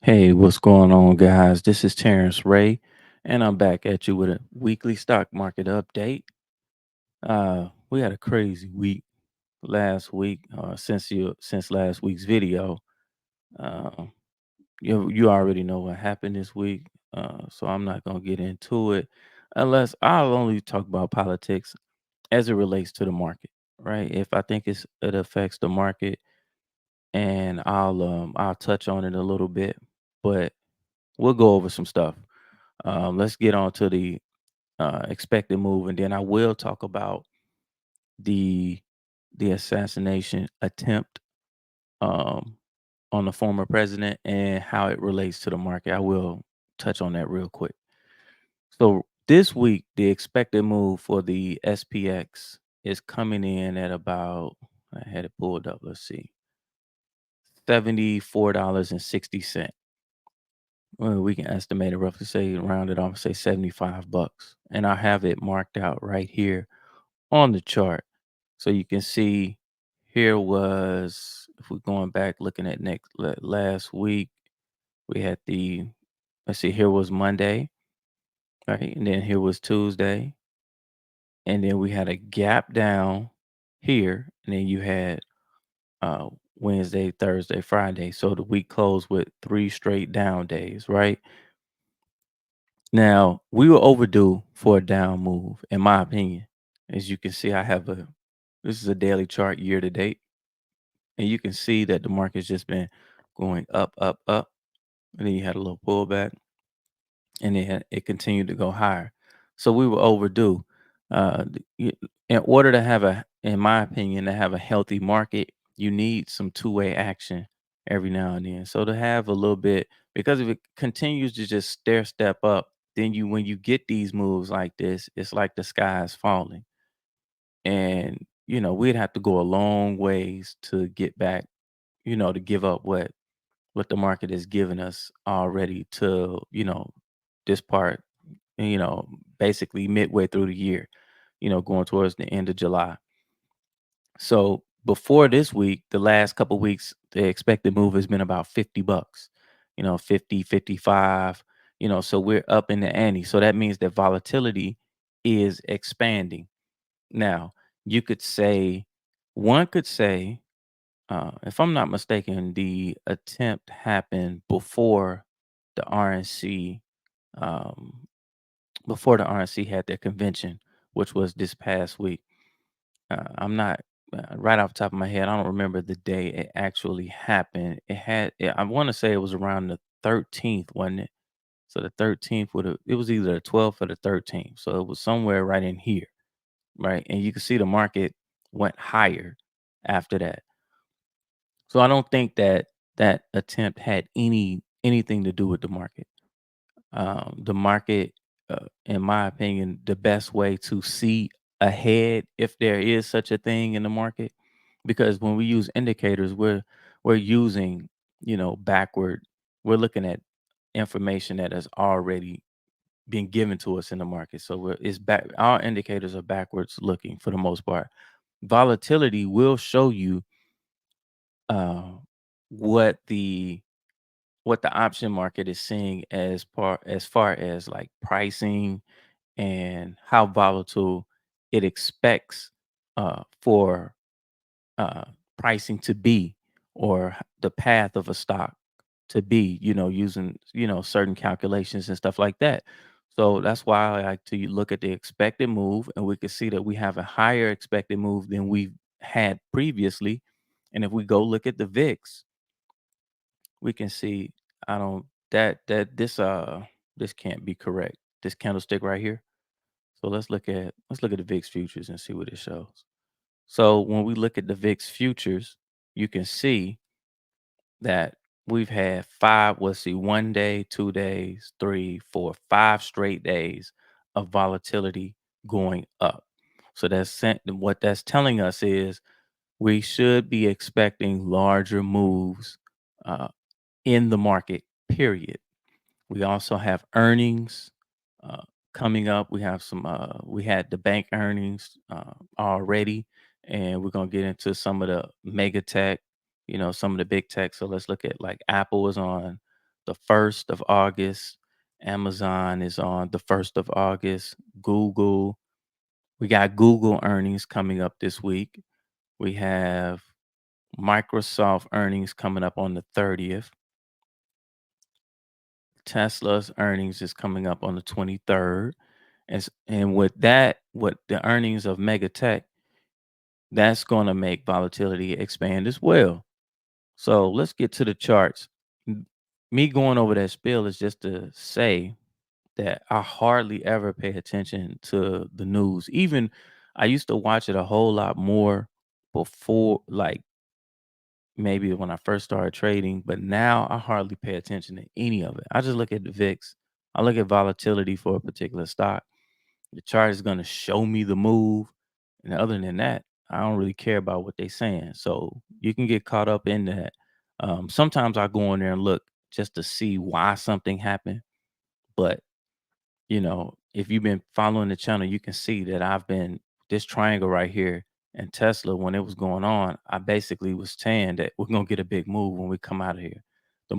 Hey, what's going on, guys? This is Terrence Ray, and I'm back at you with a weekly stock market update. We had a crazy week last week. Since last week's video, uh, you already know what happened this week, so I'm not gonna get into it unless I'll only talk about politics as it relates to the market, right? If I think it affects the market, and I'll touch on it a little bit, but we'll go over some stuff. Let's get on to the expected move, and then I will talk about the the assassination attempt um, on the former president and how it relates to the market. I will touch on that real quick. So this week, the expected move for the SPX is coming in at about, I had it pulled up. Let's see, $74.60. Well, we can estimate it roughly, say round it off, say $75, and I have it marked out right here on the chart. So you can see here was, if we're going back looking at last week, we had let's see, here was Monday, right? And then here was Tuesday. And then we had a gap down here. And then you had uh, Wednesday, Thursday, Friday. So the week closed with 3 straight down days, right? Now, we were overdue for a down move, in my opinion. As you can see, this is a daily chart year to date. And you can see that the market's just been going up, up, up. And then you had a little pullback, and then it continued to go higher. So we were overdue. In order to have in my opinion, to have a healthy market, you need some two-way action every now and then. So to have a little bit, because if it continues to just stair step up, then when you get these moves like this, it's like the sky is falling. And, we'd have to go a long ways to get back, to give up what the market has given us already to, this part, you know, basically midway through the year, going towards the end of July. So before this week, the last couple weeks, the expected move has been about $50, 50, 55, so we're up in the ante. So that means that volatility is expanding. Now, you could say, one could say, if I'm not mistaken, the attempt happened the RNC, um, before the RNC had their convention, which was this past week. I'm not right off the top of my head. I don't remember the day it actually happened. I want to say it was around the 13th, wasn't it? So the 13th it was either the 12th or the 13th. So it was somewhere right in here, right? And you can see the market went higher after that. So I don't think that attempt had anything to do with the market. The market, in my opinion, the best way to see ahead, if there is such a thing in the market, because when we use indicators, we're using, backward. We're looking at information that has already been given to us in the market. So it's back. Our indicators are backwards looking for the most part. Volatility will show you uh, what the what the option market is seeing as far as like pricing and how volatile it expects for uh, pricing to be, or the path of a stock to be, using, certain calculations and stuff like that. So that's why I like to look at the expected move, and we can see that we have a higher expected move than we've had previously. And if we go look at the VIX, we can see, I don't that this can't be correct. This candlestick right here. So let's look at the VIX futures and see what it shows. So when we look at the VIX futures, you can see that we've had let's see, 1 day, 2 days, 3, 4, 5 straight days of volatility going up. So what that's telling us is we should be expecting larger moves uh, in the market, period. We also have earnings uh, coming up. We had the bank earnings already, and we're going to get into some of the mega tech, some of the big tech. So let's look at, like, Apple is on the 1st of August. Amazon is on the 1st of August. Google, we got Google earnings coming up this week. We have Microsoft earnings coming up on the 30th. Tesla's earnings is coming up on the 23rd. And with that, with the earnings of mega tech, that's going to make volatility expand as well. So let's get to the charts. Me going over that spiel is just to say that I hardly ever pay attention to the news. Even I used to watch it a whole lot more before, like maybe when I first started trading, but now I hardly pay attention to any of it. I just look at the VIX. I look at volatility for a particular stock. The chart is going to show me the move. And other than that, I don't really care about what they're saying. So you can get caught up in that. Sometimes I go in there and look just to see why something happened. But, if you've been following the channel, you can see that I've been this triangle right here and Tesla, when it was going on, I basically was saying that we're going to get a big move when we come out of here. The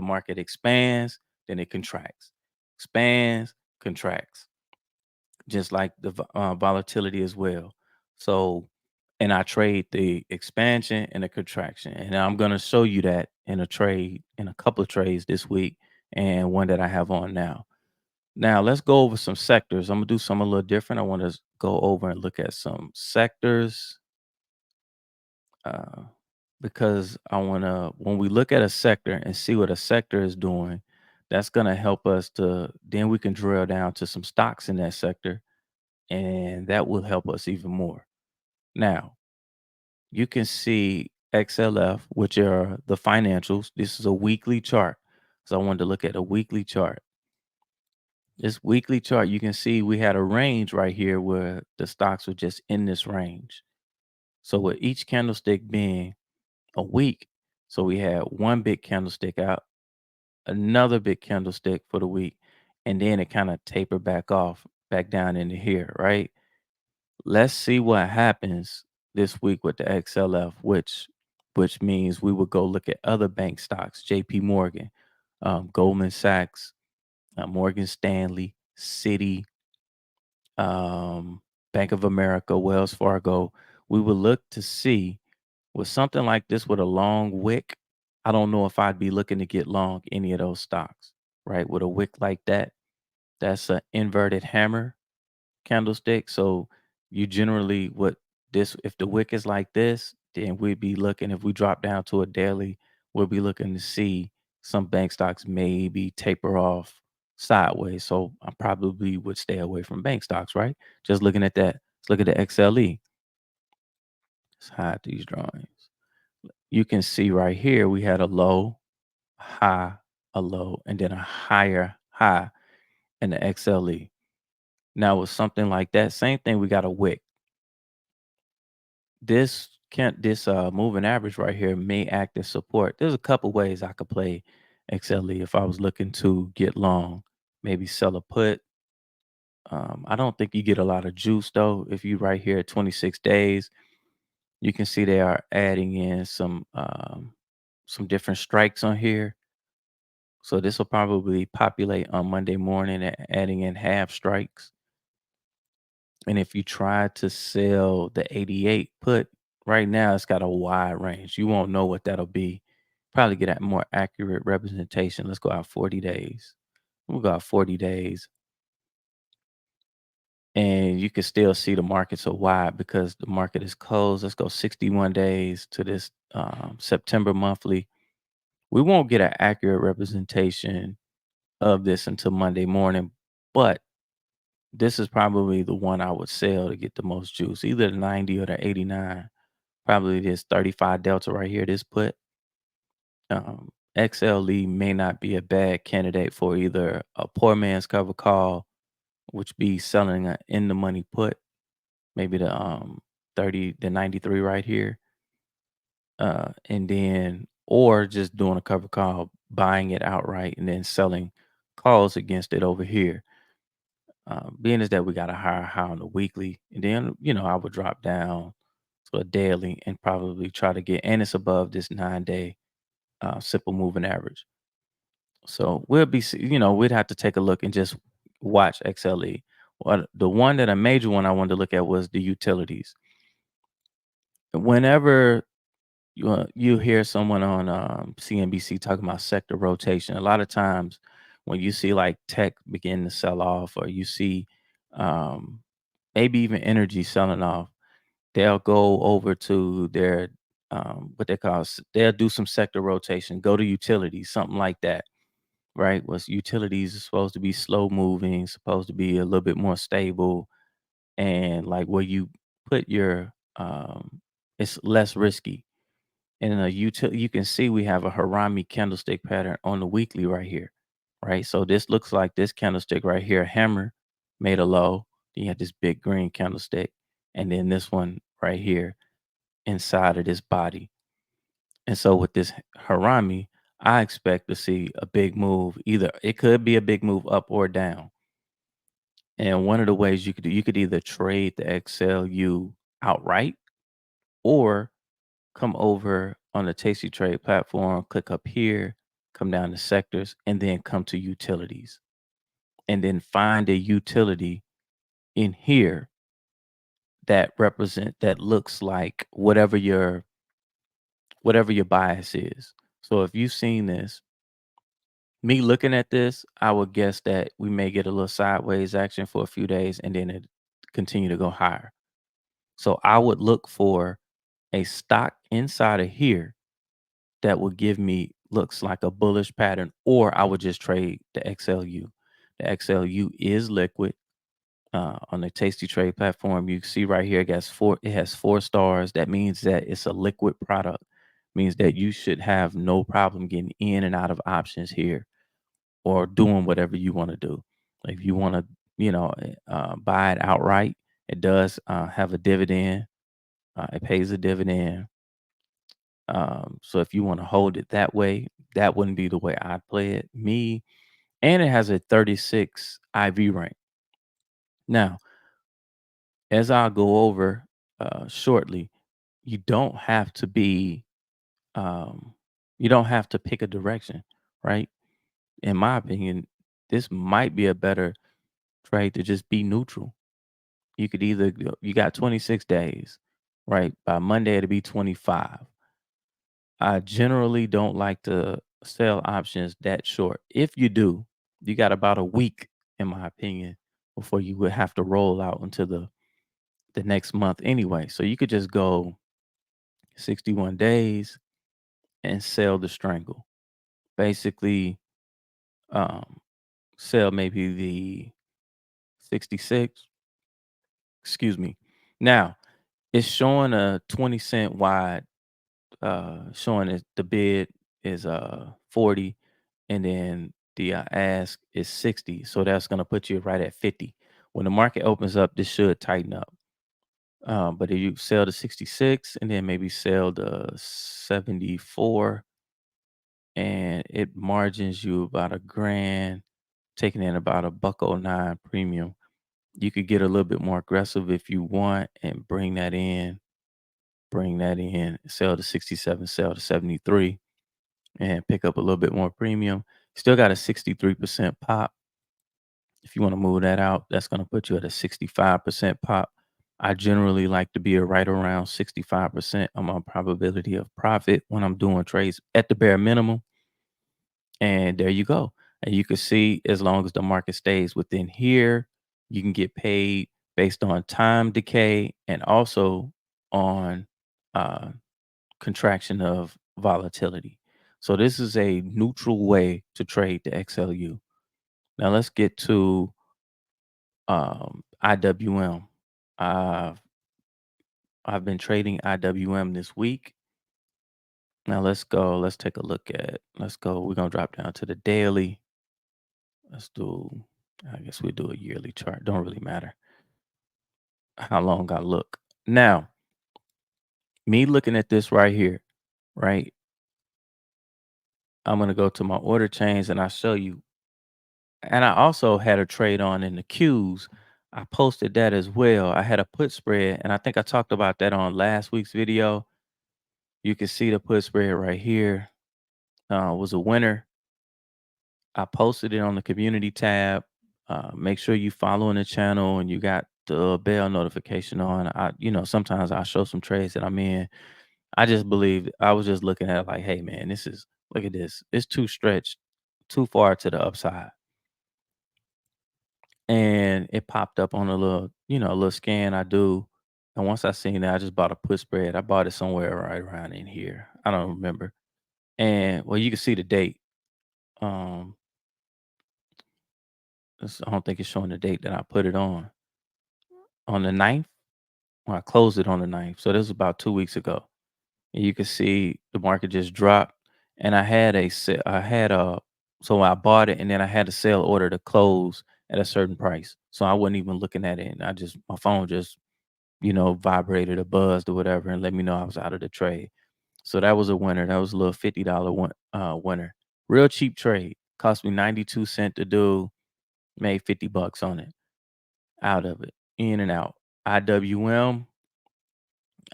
market expands, then it contracts, expands, contracts, just like the volatility as well. So, and I trade the expansion and the contraction, and I'm going to show you that in a trade, in a couple of trades this week, and one that I have on now. Now let's go over some sectors. I'm gonna do something a little different. I want to go over and look at some sectors, uh, because I want to, when we look at a sector and see what a sector is doing, that's gonna help us to, then we can drill down to some stocks in that sector, and that will help us even more. Now, you can see XLF, which are the financials. This is a weekly chart. So I wanted to look at a weekly chart. This weekly chart, you can see we had a range right here where the stocks were just in this range. So with each candlestick being a week, so we had one big candlestick out, another big candlestick for the week, and then it kind of tapered back off, back down into here, right? Let's see what happens this week with the XLF, which means we would go look at other bank stocks, JP Morgan, Goldman Sachs, Morgan Stanley, Citi, Bank of America, Wells Fargo. We would look to see with something like this with a long wick. I don't know if I'd be looking to get long any of those stocks, right? With a wick like that, that's an inverted hammer candlestick. So you generally what this, if the wick is like this, then we'd be looking, if we drop down to a daily, we'll be looking to see some bank stocks maybe taper off sideways. So I probably would stay away from bank stocks, right? Just looking at that. Let's look at the XLE. Let's hide these drawings. You can see right here we had a low, high, a low, and then a higher high in the XLE. Now with something like that, same thing, we got a wick. This moving average right here may act as support. There's a couple ways I could play XLE if I was looking to get long, maybe sell a put. I don't think you get a lot of juice though. If you right here at 26 days, you can see they are adding in some different strikes on here. So this will probably populate on Monday morning, adding in half strikes. And if you try to sell the 88 put, right now it's got a wide range. You won't know what that'll be. Probably get a more accurate representation. Let's go out 40 days. We'll go out 40 days. And you can still see the markets are wide because the market is closed. Let's go 61 days to this September monthly. We won't get an accurate representation of this until Monday morning, but this is probably the one I would sell to get the most juice, either the 90 or the 89. Probably this 35 delta right here, this put. XLE may not be a bad candidate for either a poor man's cover call, which be selling an in the money put, maybe the 30, the 93 right here. And then, or just doing a cover call, buying it outright and then selling calls against it over here. Being is that we got a higher high on the weekly, and then I would drop down to a daily and probably try to get, and it's above this 9-day simple moving average. So we'll be, we'd have to take a look and just watch XLE. What the one that a major one I wanted to look at was the utilities. Whenever you hear someone on CNBC talking about sector rotation, a lot of times when you see like tech begin to sell off, or you see um, maybe even energy selling off, they'll go over to their what they call they'll do some sector rotation, go to utilities, something like that, right? Was utilities is supposed to be slow moving, supposed to be a little bit more stable, and like where you put your it's less risky. And in a you can see we have a Harami candlestick pattern on the weekly right here, right? So this looks like this candlestick right here, hammer made a low. Then you have this big green candlestick, and then this one right here inside of this body. And so with this Harami, I expect to see a big move. Either it could be a big move up or down. And one of the ways you could do, you could either trade the XLU outright, or come over on the TastyTrade platform, click up here, come down to sectors, and then come to utilities. And then find a utility in here that looks like whatever your bias is. So if you've seen this, me looking at this, I would guess that we may get a little sideways action for a few days and then it continue to go higher. So I would look for a stock inside of here that would give me looks like a bullish pattern, or I would just trade the XLU. The XLU is liquid. On the Tasty Trade platform, you see right here, it has 4 stars. That means that it's a liquid product. Means that you should have no problem getting in and out of options here, or doing whatever you want to do. If you want to, buy it outright, it does have a dividend. It pays a dividend. So if you want to hold it that way, that wouldn't be the way I'd play it. And it has a 36 IV rank. Now, as I'll go over shortly, you don't have to be, um, you don't have to pick a direction, right? In my opinion, this might be a better trade to just be neutral. You could either you got 26 days, right? By Monday it'll be 25. I generally don't like to sell options that short. If you do, you got about a week, in my opinion, before you would have to roll out into the next month anyway. So you could just go 61 days and sell the strangle. Basically, um, sell maybe the 66. Excuse me. Now it's showing a 20-cent wide, showing that the bid is 40, and then the ask is 60. So that's going to put you right at 50. When the market opens up, this should tighten up. But if you sell to 66 and then maybe sell to 74, and it margins you about a grand, taking in about a buck 09 premium, you could get a little bit more aggressive if you want and bring that in, sell to 67, sell to 73, and pick up a little bit more premium. Still got a 63% pop. If you want to move that out, that's going to put you at a 65% pop. I generally like to be right around 65% on my probability of profit when I'm doing trades at the bare minimum. And there you go. And you can see, as long as the market stays within here, you can get paid based on time decay and also on uh, contraction of volatility. So this is a neutral way to trade the XLU. Now let's get to IWM. I've I've been trading IWM this week. Now let's go. Let's take a look at. Let's go. We're gonna drop down to the daily. Let's do. I guess we do a yearly chart. Don't really matter how long I look. Now, me looking at this right here, right? I'm gonna go to my order chains and I'll show you. And I also had a trade on in the Qs. I posted that as well. I had a put spread, and I think I talked about that on last week's video. You can see the put spread right here. Was a winner. I posted it on the community tab. Make sure you following the channel and you got the bell notification on. Sometimes I show some trades that I'm in. I just believe I was just looking at it like, hey man, look at this. It's too stretched, too far to the upside. And it popped up on a little scan I do. And once I seen that, I just bought a put spread. I bought it somewhere right around in here. I don't remember. And well, you can see the date. Um, I don't think it's showing the date that I put it on the ninth. Well, I closed it on the ninth. So this was about 2 weeks ago. And you can see the market just dropped. And so I bought it and then I had a sale order to close at a certain price. So I wasn't even looking at it. And my phone just, vibrated or buzzed or whatever and let me know I was out of the trade. So that was a winner. That was a little $50 winner. Real cheap trade. Cost me 92 cents to do, made $50 on it. Out of it. In and out. IWM.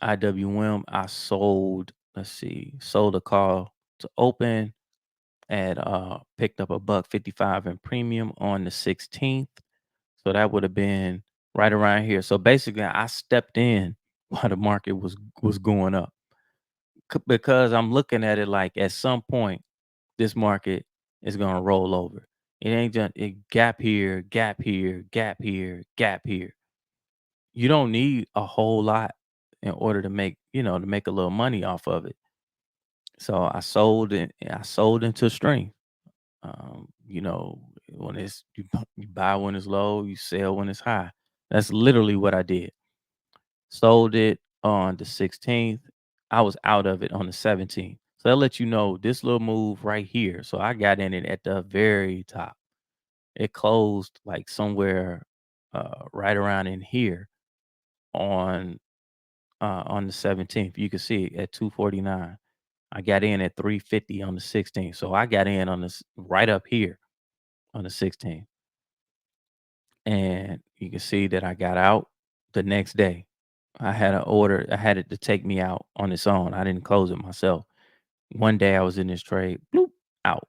I sold, let's see, sold a call to open at picked up a buck 55 in premium on the 16th. So that would have been right around here. So basically I stepped in while the market was going up. Because I'm looking at it like at some point this market is gonna roll over. It ain't just it gap here, gap here, gap here, gap here. You don't need a whole lot in order to make a little money off of it. So I sold it. I sold into strength. When you buy when it's low, you sell when it's high. That's literally what I did. Sold it on the 16th. I was out of it on the 17th. So that lets you know this little move right here. So I got in it at the very top. It closed like somewhere right around in here on on the 17th. You can see it at 249. I got in at 350 on the 16th. So I got in on this right up here on the 16th. And you can see that I got out the next day. I had it to take me out on its own. I didn't close it myself. One day I was in this trade, bloop, out.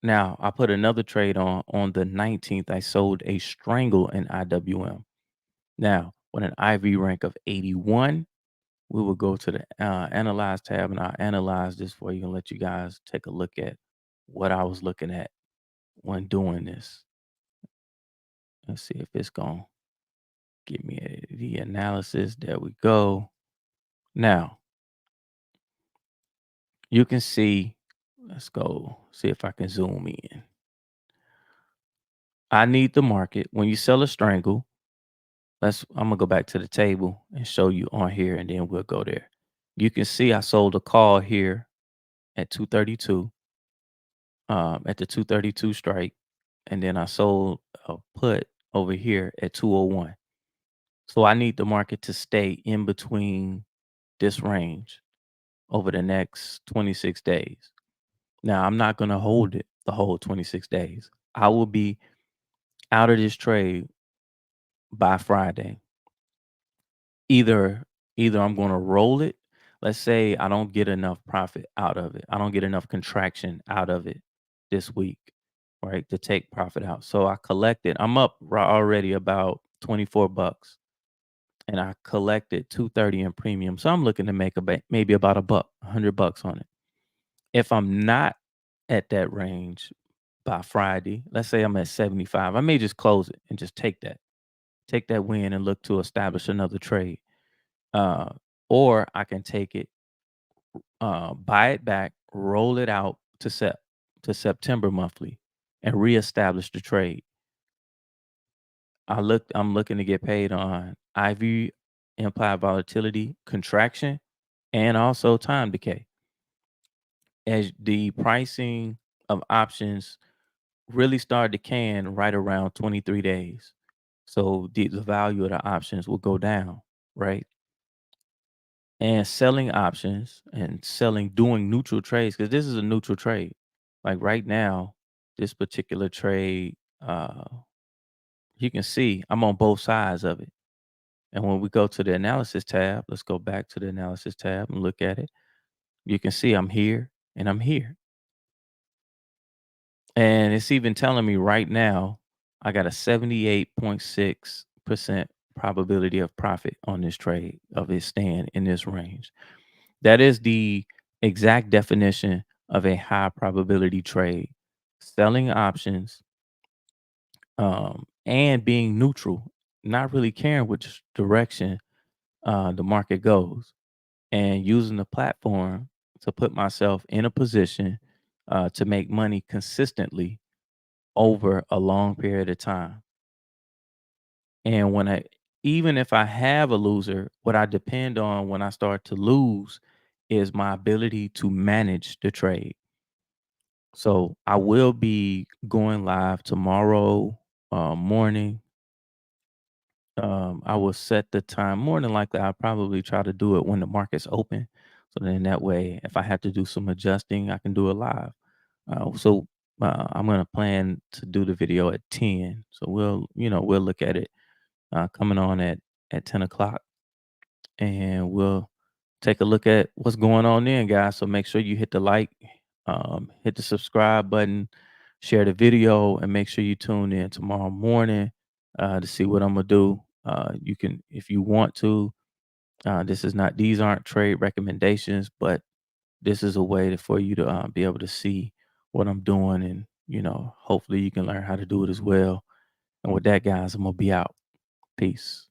Now I put another trade on the 19th. I sold a strangle in IWM. Now, with an IV rank of 81, we will go to the analyze tab and I'll analyze this for you and let you guys take a look at what I was looking at when doing this. Let's see if it's going to give me the analysis. There we go. Now, you can see, let's go see if I can zoom in. I need the market. When you sell a strangle, I'm going to go back to the table and show you on here and then we'll go there. You can see I sold a call here at 232, at the 232 strike. And then I sold a put over here at 201. So I need the market to stay in between this range over the next 26 days. Now, I'm not going to hold it the whole 26 days. I will be out of this trade by Friday. Either I'm going to roll it. Let's say I don't get enough profit out of it. I don't get enough contraction out of it this week, right? To take profit out. So I collected. I'm up already about $24 and I collected 230 in premium. So I'm looking to make maybe about a buck, $100 on it. If I'm not at that range by Friday, let's say I'm at 75, I may just close it and just take that win and look to establish another trade. Uh, or I can take it, buy it back, roll it out to September monthly, and reestablish the trade. I'm looking to get paid on IV implied volatility contraction and also time decay. As the pricing of options really start decaying right around 23 days. So the value of the options will go down, right? And selling options and doing neutral trades, because this is a neutral trade. Like right now, this particular trade, you can see I'm on both sides of it. And when we go to the analysis tab, let's go back to the analysis tab and look at it. You can see I'm here and I'm here. And it's even telling me right now, I got a 78.6% probability of profit on this trade of it staying in this range. That is the exact definition of a high probability trade. Selling options, and being neutral, not really caring which direction the market goes, and using the platform to put myself in a position to make money consistently over a long period of time. And even if I have a loser, what I depend on when I start to lose is my ability to manage the trade. So I will be going live tomorrow morning. I will set the time. More than likely, I'll probably try to do it when the market's open. So then that way, if I have to do some adjusting, I can do it live. I'm gonna plan to do the video at 10. So we'll look at it coming on at 10 o'clock, and we'll take a look at what's going on then, guys. So make sure you hit the like, hit the subscribe button, share the video, and make sure you tune in tomorrow morning to see what I'm gonna do. You can, if you want to. These aren't trade recommendations, but this is a way for you to be able to see what I'm doing, and hopefully you can learn how to do it as well. And with that, guys, I'm gonna be out. Peace.